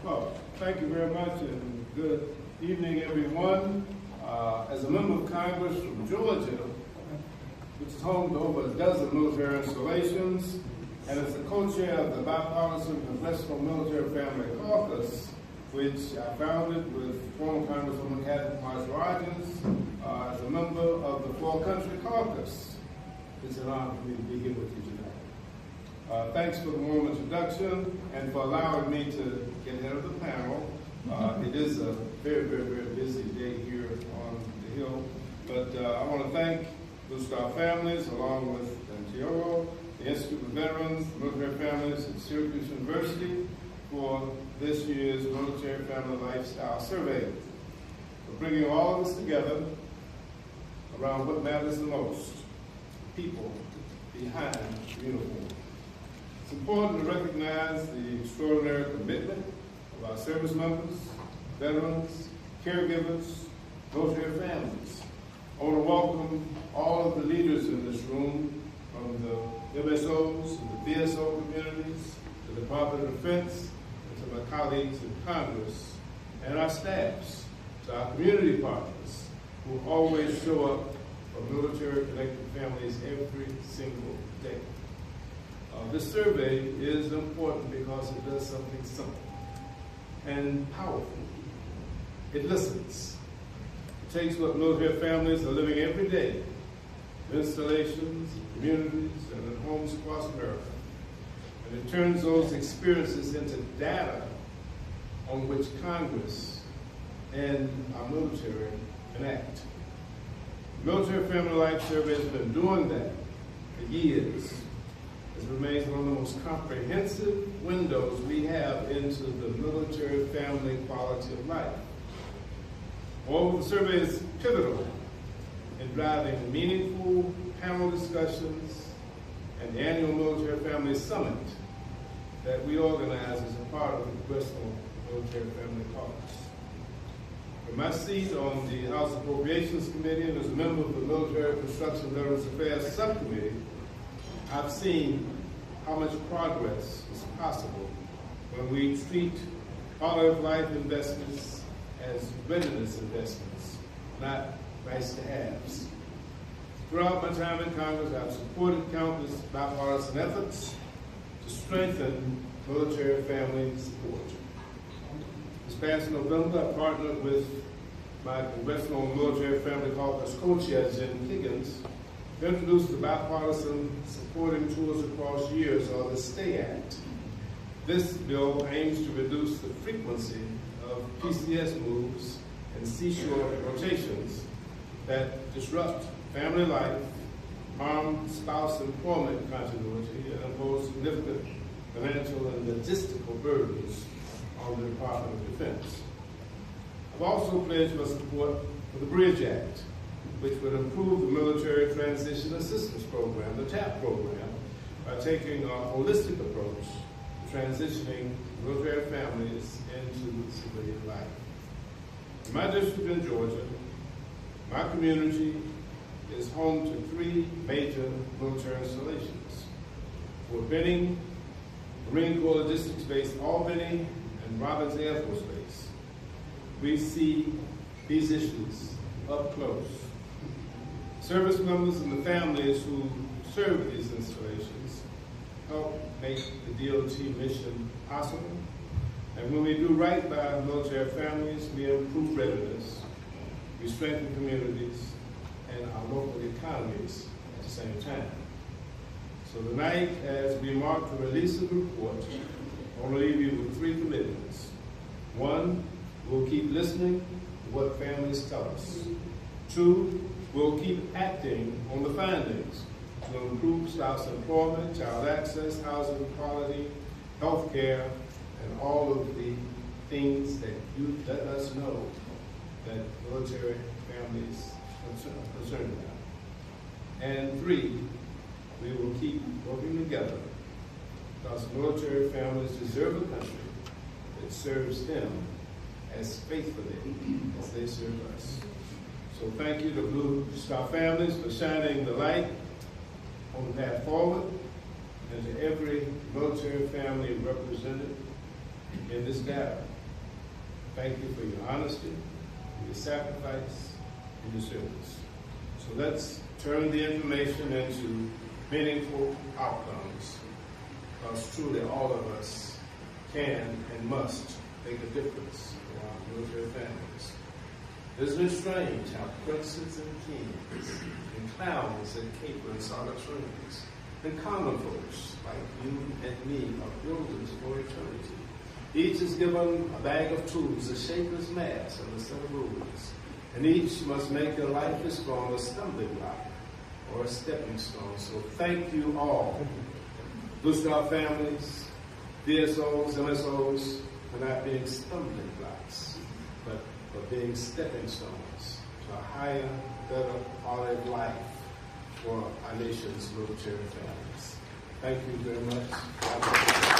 Well, thank you very much, and good evening, everyone. As a member of Congress from Georgia, which is home to over a dozen military installations, and as the co-chair of the Bipartisan Congressional Military Family Caucus, which I founded with former Congresswoman Cathy Marsh Rogers, as a member of the Four Country Caucus. It's an honor for me to be here with you tonight. Thanks for the warm introduction and for allowing me to get ahead of the panel. It is a very, very, very busy day here on the Hill, but I want to thank Blue Star Families, along with NTORO, the Institute of Veterans, Military Families at Syracuse University, for this year's Military Family Lifestyle Survey. We're bringing all of us together around what matters the most, people behind the uniform. It's important to recognize the extraordinary commitment of our service members, veterans, caregivers, military families. I want to welcome all of the leaders in this room, from the MSOs and the VSO communities, the Department of Defense, and to my colleagues in Congress, and our staffs, to our community partners who always show up for military-connected families every single day. This survey is important because it does something simple and powerful. It listens. It takes what military families are living every day, in installations, in communities, and in homes across America, and it turns those experiences into data on which Congress and our military can act. The Military Family Life Survey has been doing that for years. It remains one of the most comprehensive windows we have into the military family quality of life. Moreover, the survey is pivotal in driving meaningful panel discussions and the annual Military Family Summit that we organize as a part of the Congressional Military Family Caucus. From my seat on the House Appropriations Committee and as a member of the Military Construction Veterans Affairs Subcommittee, I've seen how much progress is possible when we treat quality-of-life investments as readiness investments, not nice-to-haves. Throughout my time in Congress, I've supported countless bipartisan efforts to strengthen military family support. This past November, I partnered with my Congressional Military Family Caucus co-chair, Jen Higgins, to introduce the Bipartisan Supporting Tours Across Years, or the STAY Act. This bill aims to reduce the frequency of PCS moves and seashore rotations that disrupt family life, harm spouse employment continuity, and impose significant financial and logistical burdens on the Department of Defense. I've also pledged my support for the Bridge Act, which would improve the Military Transition Assistance Program, the TAP program, by taking a holistic approach to transitioning military families into civilian life. In my district in Georgia, my community is home to 3 major military installations: Fort Benning, Marine Corps Logistics Base Albany, and Robins Air Force Base. We see these issues up close. Service members and the families who serve these installations help make the DOT mission possible. And when we do right by military families, we improve readiness, we strengthen communities and our local economies at the same time. So tonight, as we mark the release of the report, I want to leave you with 3 commitments. 1, we'll keep listening to what families tell us. 2, we'll keep acting on the findings to improve spouse employment, child access, housing quality, health care, and all of the things that you let us know that military families are concerned about. And 3, we will keep working together because military families deserve a country that serves them as faithfully as they serve us. So thank you to Blue Star Families for shining the light on the path forward, and to every military family represented in this data. Thank you for your honesty, your sacrifice, and your service. So let's turn the information into meaningful outcomes, because truly all of us can and must make a difference in our military families. Isn't it strange how princes and kings and clowns and capers are the trends, and common folks like you and me are builders for eternity. Each is given a bag of tools, a shapeless mass, and a set of rules. And each must make their life as strong a stumbling block or a stepping stone. So thank you all, Blue Star families, DSOs, MSOs, for not being stumbling blocks, but for being stepping stones to a higher, better quality of life for our nation's military families. Thank you very much.